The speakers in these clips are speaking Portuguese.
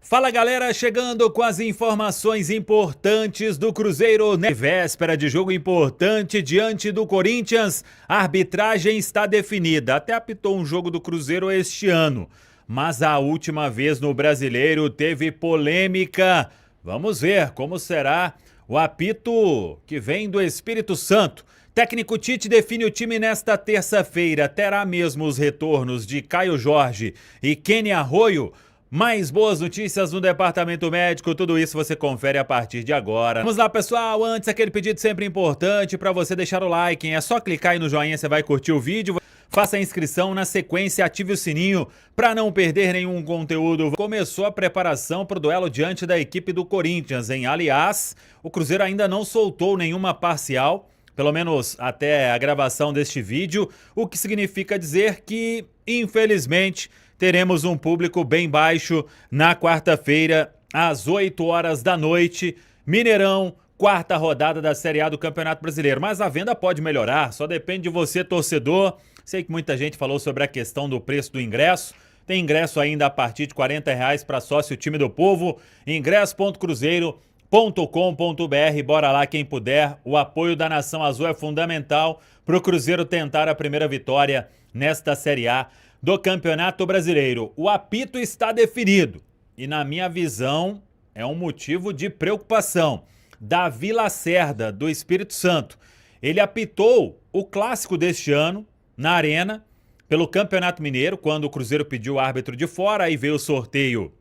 Fala galera, chegando com as informações importantes do Cruzeiro. Véspera de jogo importante diante do Corinthians, a arbitragem está definida. Até apitou um jogo do Cruzeiro este ano, mas a última vez no Brasileiro teve polêmica. Vamos ver como será o apito que vem do Espírito Santo. Técnico Tite define o time nesta terça-feira. Terá mesmo os retornos de Caio Jorge e Kenny Arroyo. Mais boas notícias no departamento médico, tudo isso você confere a partir de agora. Vamos lá, pessoal, antes aquele pedido sempre importante para você deixar o like, hein? É só clicar aí no joinha, você vai curtir o vídeo. Faça a inscrição, na sequência ative o sininho para não perder nenhum conteúdo. Começou a preparação para o duelo diante da equipe do Corinthians, hein? Aliás, o Cruzeiro ainda não soltou nenhuma parcial, pelo menos até a gravação deste vídeo, o que significa dizer que, infelizmente, teremos um público bem baixo na quarta-feira, às 8 horas da noite, Mineirão, quarta rodada da Série A do Campeonato Brasileiro. Mas a venda pode melhorar, só depende de você, torcedor. Sei que muita gente falou sobre a questão do preço do ingresso. Tem ingresso ainda a partir de R$40 para sócio Time do Povo, ingresso.cruzeiro.com.br. Bora lá quem puder, o apoio da Nação Azul é fundamental para o Cruzeiro tentar a primeira vitória nesta Série A do Campeonato Brasileiro. O apito está definido e, na minha visão, é um motivo de preocupação. Davi Lacerda, do Espírito Santo, ele apitou o clássico deste ano na Arena pelo Campeonato Mineiro, quando o Cruzeiro pediu o árbitro de fora, aí veio o sorteio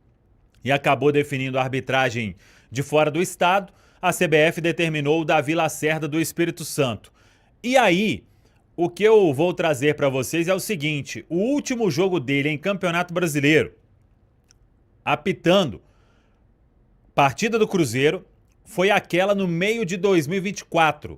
e acabou definindo a arbitragem de fora do estado. A CBF determinou o Davi Lacerda, do Espírito Santo. E aí, o que eu vou trazer para vocês é o seguinte: o último jogo dele em Campeonato Brasileiro, apitando partida do Cruzeiro, foi aquela no meio de 2024,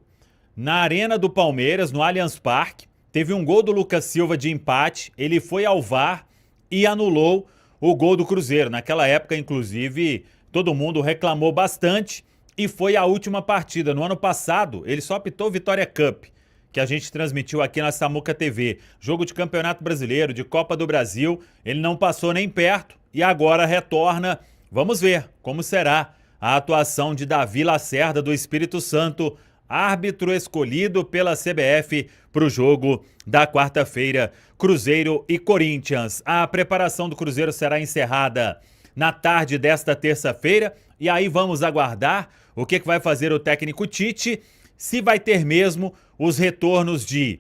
na Arena do Palmeiras, no Allianz Parque. Teve um gol do Lucas Silva de empate, ele foi ao VAR e anulou o gol do Cruzeiro. Naquela época, inclusive, todo mundo reclamou bastante e foi a última partida. No ano passado, ele só apitou Vitória Cup, que a gente transmitiu aqui na Samuca TV. Jogo de Campeonato Brasileiro, de Copa do Brasil, ele não passou nem perto e agora retorna. Vamos ver como será a atuação de Davi Lacerda, do Espírito Santo, árbitro escolhido pela CBF para o jogo da quarta-feira, Cruzeiro e Corinthians. A preparação do Cruzeiro será encerrada na tarde desta terça-feira e aí vamos aguardar o que vai fazer o técnico Tite, se vai ter mesmo os retornos de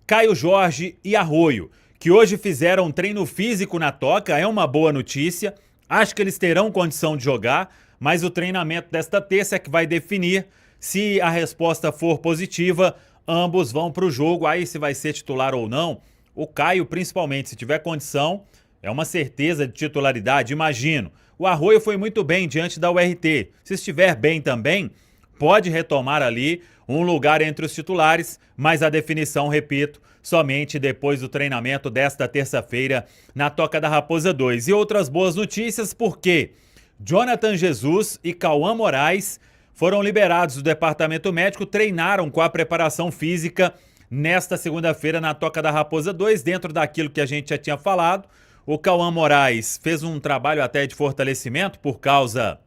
Caio Jorge e Arroyo, que hoje fizeram treino físico na Toca. É uma boa notícia, acho que eles terão condição de jogar, mas o treinamento desta terça é que vai definir. Se a resposta for positiva, ambos vão para o jogo. Aí, se vai ser titular ou não, o Caio, principalmente, se tiver condição, é uma certeza de titularidade, imagino. O Arroyo foi muito bem diante da URT. Se estiver bem também, pode retomar ali um lugar entre os titulares, mas a definição, repito, somente depois do treinamento desta terça-feira na Toca da Raposa 2. E outras boas notícias, porque Jonathan Jesus e Cauã Moraes foram liberados do departamento médico, treinaram com a preparação física nesta segunda-feira na Toca da Raposa 2, dentro daquilo que a gente já tinha falado. O Cauã Moraes fez um trabalho até de fortalecimento por causa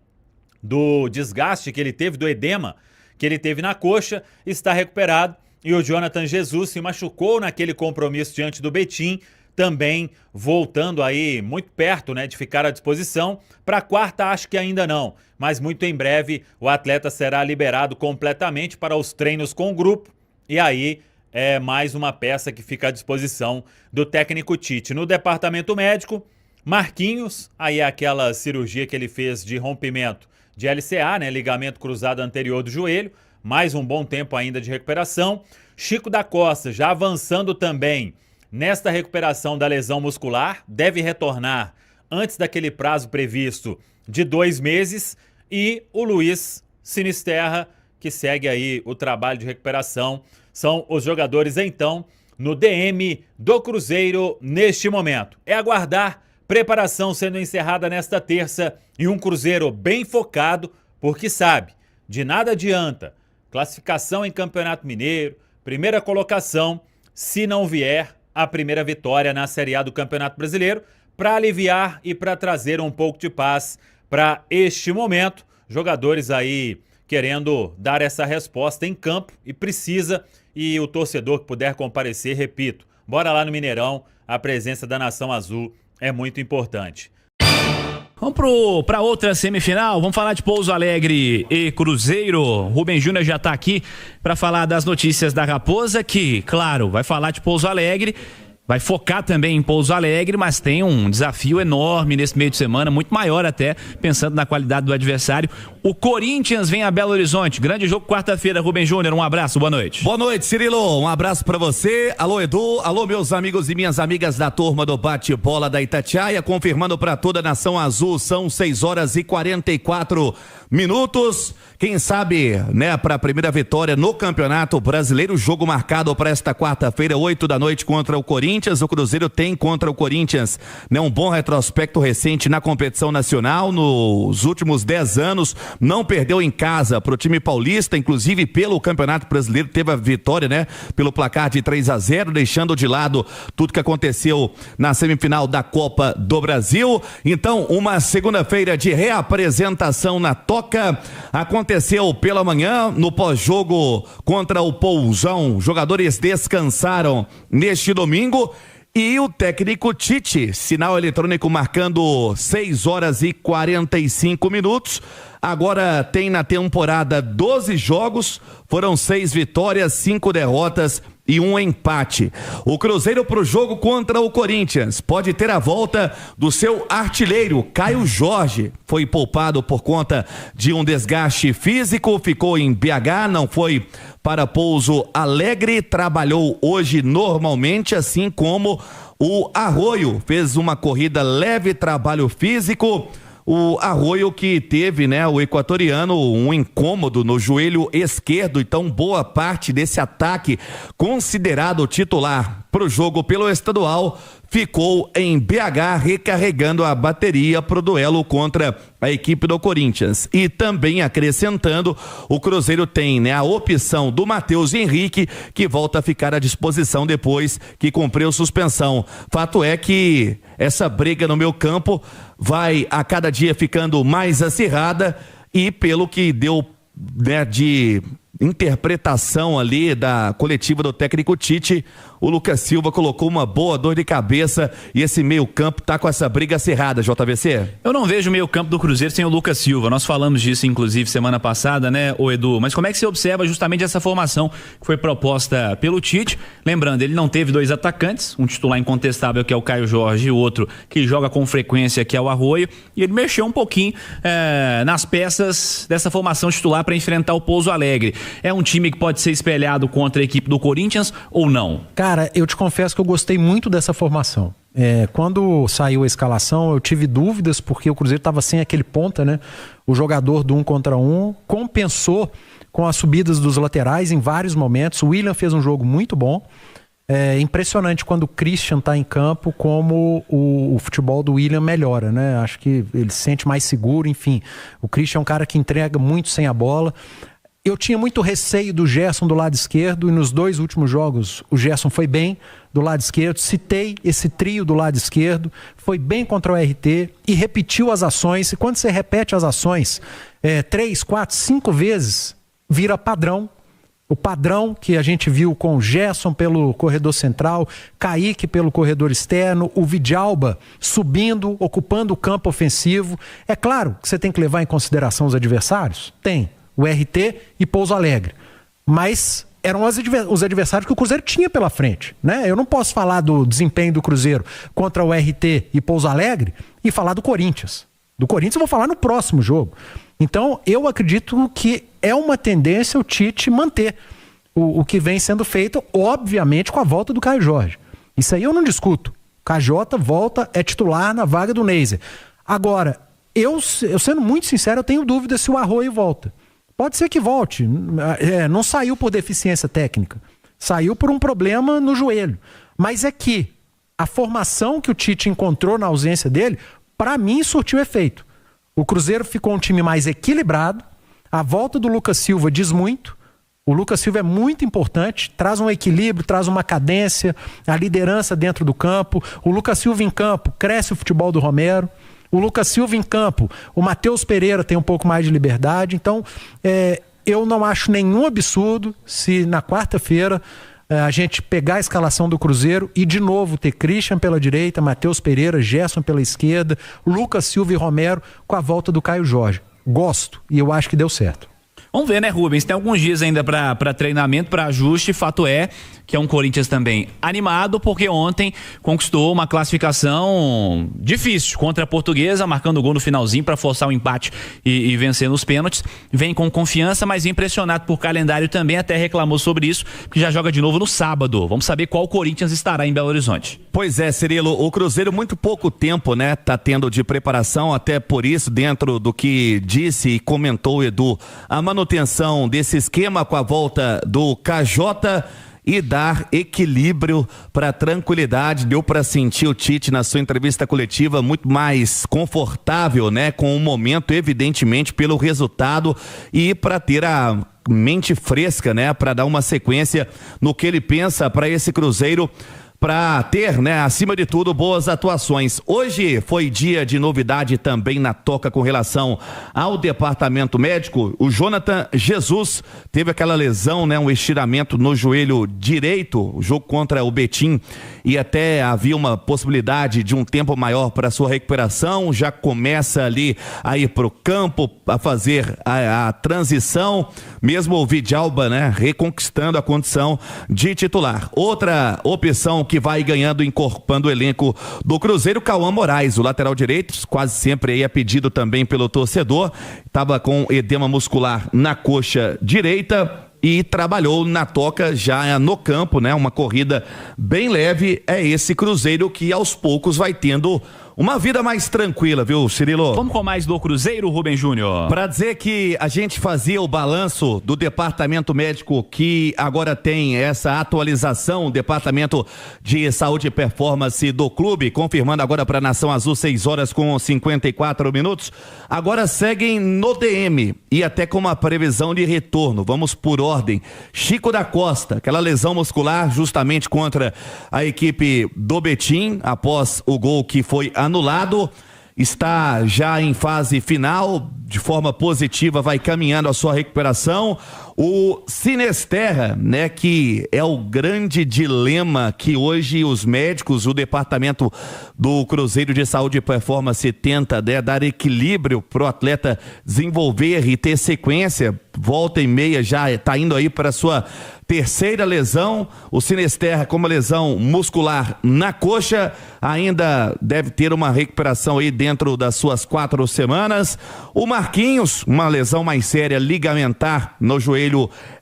do desgaste que ele teve, do edema que ele teve na coxa, está recuperado. E o Jonathan Jesus se machucou naquele compromisso diante do Betim, também voltando aí muito perto, né, de ficar à disposição. Para a quarta, acho que ainda não, mas muito em breve o atleta será liberado completamente para os treinos com o grupo. E aí é mais uma peça que fica à disposição do técnico Tite. No departamento médico, Marquinhos, aí é aquela cirurgia que ele fez de rompimento de LCA, né, ligamento cruzado anterior do joelho, mais um bom tempo ainda de recuperação. Chico da Costa já avançando também nesta recuperação da lesão muscular, deve retornar antes daquele prazo previsto de 2 meses. E o Luiz Sinisterra, que segue aí o trabalho de recuperação. São os jogadores, então, no DM do Cruzeiro neste momento. É aguardar preparação sendo encerrada nesta terça e um Cruzeiro bem focado, porque sabe, de nada adianta classificação em Campeonato Mineiro, primeira colocação, se não vier a primeira vitória na Série A do Campeonato Brasileiro, para aliviar e para trazer um pouco de paz para este momento. Jogadores aí querendo dar essa resposta em campo e precisa, e o torcedor que puder comparecer, repito, bora lá no Mineirão, a presença da Nação Azul é muito importante. Vamos para outra semifinal, vamos falar de Pouso Alegre e Cruzeiro. Rubem Júnior já está aqui para falar das notícias da Raposa, que, claro, vai falar de Pouso Alegre, vai focar também em Pouso Alegre, mas tem um desafio enorme nesse meio de semana, muito maior até, pensando na qualidade do adversário. O Corinthians vem a Belo Horizonte, grande jogo quarta-feira. Rubem Júnior, um abraço, boa noite. Boa noite, Cirilo, um abraço pra você. Alô, Edu, alô, meus amigos e minhas amigas da turma do bate-bola da Itatiaia, confirmando pra toda a Nação Azul, são 6h44. Quem sabe, né, pra primeira vitória no Campeonato Brasileiro, jogo marcado pra esta quarta-feira, 20h contra o Corinthians. O Cruzeiro tem contra o Corinthians, né, um bom retrospecto recente na competição nacional, nos últimos 10 anos, não perdeu em casa pro time paulista, inclusive pelo Campeonato Brasileiro teve a vitória, né, pelo placar de 3-0, deixando de lado tudo que aconteceu na semifinal da Copa do Brasil. Então, uma segunda-feira de reapresentação na Toca. Aconteceu pela manhã, no pós-jogo contra o Pousão. Jogadores descansaram neste domingo. E o técnico Tite, sinal eletrônico marcando 6h45. Agora tem na temporada 12 jogos, foram 6 vitórias, 5 derrotas e 1 empate. O Cruzeiro pro jogo contra o Corinthians pode ter a volta do seu artilheiro, Caio Jorge. Foi poupado por conta de um desgaste físico, ficou em BH, não foi para Pouso Alegre, trabalhou hoje normalmente, assim como o Arroio, fez uma corrida leve, trabalho físico. O Arroio que teve, né, o equatoriano, um incômodo no joelho esquerdo, então boa parte desse ataque considerado titular pro jogo pelo estadual ficou em BH recarregando a bateria pro duelo contra a equipe do Corinthians. E também acrescentando, o Cruzeiro tem, né, a opção do Matheus Henrique, que volta a ficar à disposição depois que cumpriu suspensão. Fato é que essa briga no meio campo vai a cada dia ficando mais acirrada e pelo que deu, né, de interpretação ali da coletiva do técnico Tite, o Lucas Silva colocou uma boa dor de cabeça e esse meio campo tá com essa briga acirrada, JVC. Eu não vejo o meio campo do Cruzeiro sem o Lucas Silva, nós falamos disso inclusive semana passada, né, o Edu, mas como é que você observa justamente essa formação que foi proposta pelo Tite? Lembrando, ele não teve 2 atacantes, um titular incontestável que é o Caio Jorge e o outro que joga com frequência que é o Arroio, e ele mexeu um pouquinho nas peças dessa formação titular para enfrentar o Pouso Alegre. É um time que pode ser espelhado contra a equipe do Corinthians ou não? Cara, eu te confesso que eu gostei muito dessa formação. Quando saiu a escalação, eu tive dúvidas porque o Cruzeiro estava sem aquele ponta, né? O jogador do 1 contra 1 compensou com as subidas dos laterais em vários momentos. O William fez um jogo muito bom. É impressionante quando o Christian está em campo, como o futebol do William melhora, né? Acho que ele se sente mais seguro, enfim. O Christian é um cara que entrega muito sem a bola. Eu tinha muito receio do Gerson do lado esquerdo e nos 2 últimos jogos o Gerson foi bem do lado esquerdo. Citei esse trio do lado esquerdo, foi bem contra o RT e repetiu as ações. E quando você repete as ações 3, 4, 5 vezes, vira padrão. O padrão que a gente viu com o Gerson pelo corredor central, Kaique pelo corredor externo, o Vidalba subindo, ocupando o campo ofensivo. É claro que você tem que levar em consideração os adversários? Tem. O RT e Pouso Alegre. Mas eram os adversários que o Cruzeiro tinha pela frente, né? Eu não posso falar do desempenho do Cruzeiro contra o RT e Pouso Alegre e falar do Corinthians. Do Corinthians eu vou falar no próximo jogo. Então, eu acredito que é uma tendência o Tite manter o que vem sendo feito, obviamente, com a volta do Caio Jorge. Isso aí eu não discuto. KJ volta, é titular na vaga do Neiser. Agora, eu sendo muito sincero, eu tenho dúvida se o Arroio volta. Pode ser que volte, não saiu por deficiência técnica, saiu por um problema no joelho, mas é que a formação que o Tite encontrou na ausência dele, para mim surtiu efeito. O Cruzeiro ficou um time mais equilibrado, a volta do Lucas Silva diz muito, o Lucas Silva é muito importante, traz um equilíbrio, traz uma cadência, a liderança dentro do campo, o Lucas Silva em campo, cresce o futebol do Romero. o Lucas Silva em campo, o Matheus Pereira tem um pouco mais de liberdade, então eu não acho nenhum absurdo se na quarta-feira a gente pegar a escalação do Cruzeiro e de novo ter Christian pela direita, Matheus Pereira, Gerson pela esquerda, Lucas Silva e Romero com a volta do Caio Jorge. Gosto e eu acho que deu certo. Vamos ver, né, Rubens? Tem alguns dias ainda para treinamento, para ajuste. Fato é que é um Corinthians também animado, porque ontem conquistou uma classificação difícil contra a Portuguesa, marcando gol no finalzinho para forçar o empate e vencer nos pênaltis. Vem com confiança, mas impressionado por calendário também, até reclamou sobre isso, que já joga de novo no sábado. Vamos saber qual Corinthians estará em Belo Horizonte. Pois é, Cirilo, o Cruzeiro muito pouco tempo, né, tá tendo de preparação, até por isso, dentro do que disse e comentou o Edu, a manutenção desse esquema com a volta do KJ e dar equilíbrio para tranquilidade. Deu para sentir o Tite na sua entrevista coletiva muito mais confortável, né, com o momento, evidentemente pelo resultado, e para ter a mente fresca, né, para dar uma sequência no que ele pensa para esse Cruzeiro, para ter, né, acima de tudo, boas atuações. Hoje foi dia de novidade também na toca com relação ao departamento médico. O Jonathan Jesus teve aquela lesão, né, um estiramento no joelho direito, o jogo contra o Betim, e até havia uma possibilidade de um tempo maior para sua recuperação. Já começa ali a ir para o campo, a fazer a transição, mesmo o Vidalba, né, reconquistando a condição de titular. Outra opção que vai ganhando, incorporando o elenco do Cruzeiro, Cauã Moraes, o lateral direito, quase sempre aí é pedido também pelo torcedor, estava com edema muscular na coxa direita e trabalhou na toca já no campo, né? Uma corrida bem leve. É esse Cruzeiro que aos poucos vai tendo uma vida mais tranquila, viu, Cirilo? Vamos com mais do Cruzeiro, Rubens Júnior. Para dizer que a gente fazia o balanço do departamento médico, que agora tem essa atualização, o departamento de saúde e performance do clube, confirmando agora para a Nação Azul 6h54. Agora seguem no DM e até com uma previsão de retorno. Vamos por ordem. Chico da Costa, aquela lesão muscular justamente contra a equipe do Betim, após o gol que foi anulado, está já em fase final, de forma positiva, vai caminhando a sua recuperação. O Sinesterra, né, que é o grande dilema que hoje os médicos, o departamento do Cruzeiro de Saúde e Performance tenta, né, dar equilíbrio para o atleta desenvolver e ter sequência. Volta e meia já está indo aí para sua terceira lesão. O Sinesterra com uma lesão muscular na coxa, ainda deve ter uma recuperação aí dentro das suas 4 semanas. O Marquinhos, uma lesão mais séria ligamentar no joelho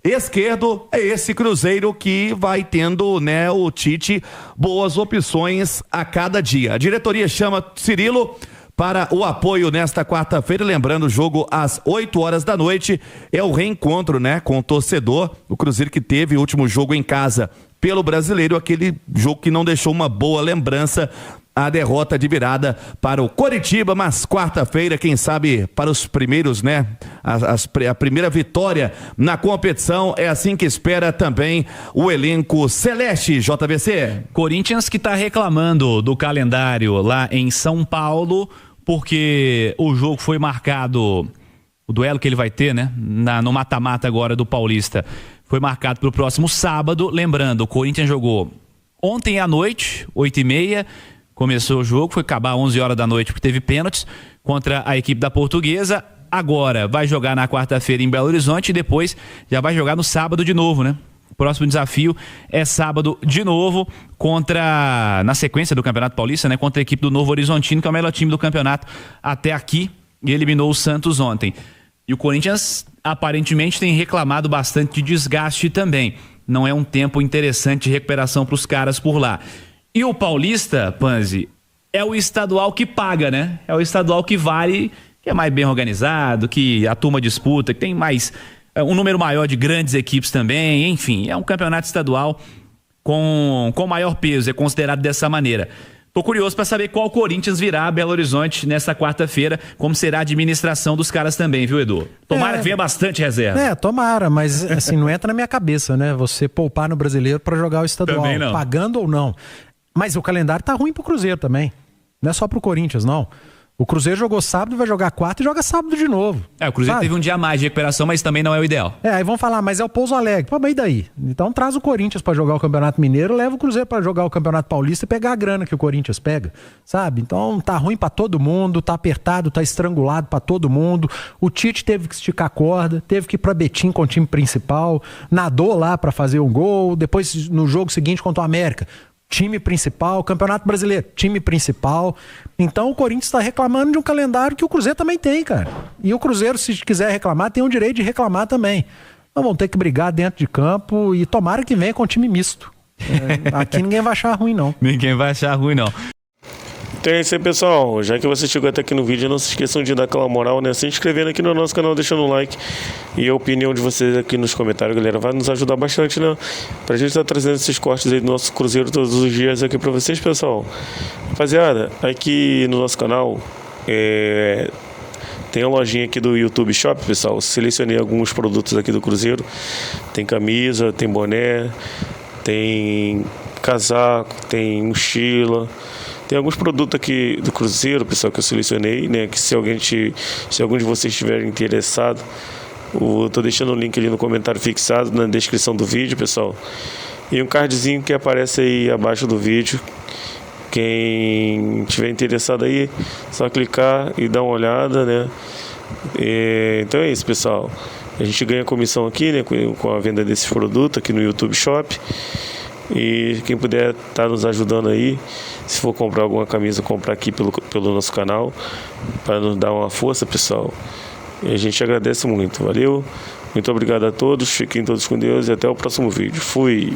esquerdo. É esse Cruzeiro que vai tendo, né, o Tite, boas opções a cada dia. A diretoria chama Cirilo para o apoio nesta quarta-feira, lembrando, o jogo às 8h da noite é o reencontro, né, com o torcedor. O Cruzeiro que teve o último jogo em casa pelo Brasileiro, aquele jogo que não deixou uma boa lembrança, a derrota de virada para o Coritiba, mas quarta-feira, quem sabe para os primeiros, né, a primeira vitória na competição. É assim que espera também o elenco celeste, JVC. Corinthians que está reclamando do calendário lá em São Paulo, porque o jogo foi marcado, o duelo que ele vai ter, né, no mata-mata agora do Paulista, foi marcado para o próximo sábado. Lembrando, o Corinthians jogou ontem à noite, 8h30, começou o jogo, foi acabar 11h da noite porque teve pênaltis contra a equipe da Portuguesa. Agora vai jogar na quarta-feira em Belo Horizonte e depois já vai jogar no sábado de novo, né? O próximo desafio é sábado de novo na sequência do Campeonato Paulista, né? Contra a equipe do Novo Horizontino, que é o melhor time do campeonato até aqui, e eliminou o Santos ontem. E o Corinthians aparentemente tem reclamado bastante de desgaste também. Não é um tempo interessante de recuperação para os caras por lá. E o Paulista, Panzi, é o estadual que paga, né? É o estadual que vale, que é mais bem organizado, que a turma disputa, que tem mais um número maior de grandes equipes também. Enfim, é um campeonato estadual com maior peso, é considerado dessa maneira. Tô curioso para saber qual Corinthians virá a Belo Horizonte nessa quarta-feira, como será a administração dos caras também, viu, Edu? Tomara que venha bastante reserva. Tomara, mas assim, não entra na minha cabeça, né? Você poupar no Brasileiro para jogar o estadual, também não. Pagando ou não. Mas o calendário tá ruim pro Cruzeiro também. Não é só pro Corinthians, não. O Cruzeiro jogou sábado, vai jogar quarta e joga sábado de novo. O Cruzeiro sabe? teve um dia a mais de recuperação, mas também não é o ideal. Aí vão falar, mas é o Pouso Alegre. Pô, mas e daí? Então traz o Corinthians pra jogar o Campeonato Mineiro, leva o Cruzeiro pra jogar o Campeonato Paulista e pegar a grana que o Corinthians pega, sabe? Então tá ruim pra todo mundo, tá apertado, tá estrangulado pra todo mundo. O Tite teve que esticar a corda, teve que ir pra Betim com o time principal, nadou lá pra fazer um gol, depois no jogo seguinte contra o América, time principal, Campeonato Brasileiro, time principal. Então o Corinthians está reclamando de um calendário que o Cruzeiro também tem, cara. E o Cruzeiro, se quiser reclamar, tem o direito de reclamar também. Então vão ter que brigar dentro de campo e tomara que venha com time misto. Aqui ninguém vai achar ruim, não. Ninguém vai achar ruim, não. Então é isso aí, pessoal. Já que você chegou até aqui no vídeo, não se esqueçam de dar aquela moral, né? Se inscrevendo aqui no nosso canal, deixando um like. E a opinião de vocês aqui nos comentários, galera, vai nos ajudar bastante, né? Pra gente estar trazendo esses cortes aí do nosso Cruzeiro todos os dias aqui pra vocês, pessoal. Rapaziada, aqui no nosso canal tem a lojinha aqui do YouTube Shop, pessoal. Selecionei alguns produtos aqui do Cruzeiro. Tem camisa, tem boné, tem casaco, tem mochila. Tem alguns produtos aqui do Cruzeiro, pessoal, que eu selecionei, né? Que se algum de vocês estiver interessado, eu tô deixando o link ali no comentário fixado, na descrição do vídeo, pessoal. E um cardzinho que aparece aí abaixo do vídeo. Quem estiver interessado aí, só clicar e dar uma olhada, né? Então é isso, pessoal. A gente ganha comissão aqui, né? Com a venda desses produtos aqui no YouTube Shop. E quem puder estar nos ajudando aí, se for comprar alguma camisa, comprar aqui pelo nosso canal, para nos dar uma força, pessoal. E a gente agradece muito. Valeu, muito obrigado a todos, fiquem todos com Deus e até o próximo vídeo. Fui!